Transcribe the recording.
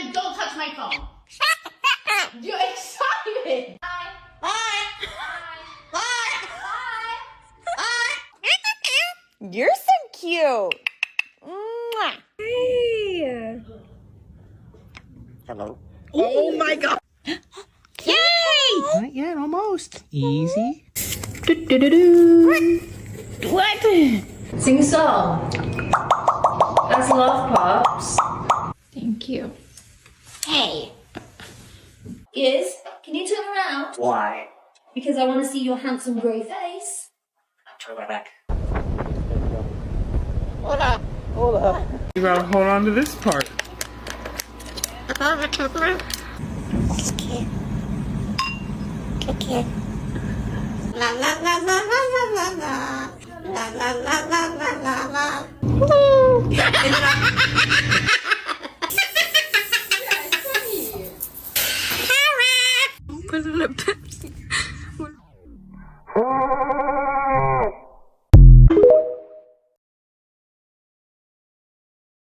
and don't touch my phone. You're excited. Bye. Bye. Bye. Bye. You're so cute. Mwah. Hey. Hello. Oh my God. Yay! Not yet, almost. Easy. What? Sing a song. That's love, Pops. Thank you. Hey. Giz, can you turn around? Why? Because I want to see your handsome grey face. Turn my back. You gotta hold on to this part. La la la la la la la la. La la la la la la la. Put it up.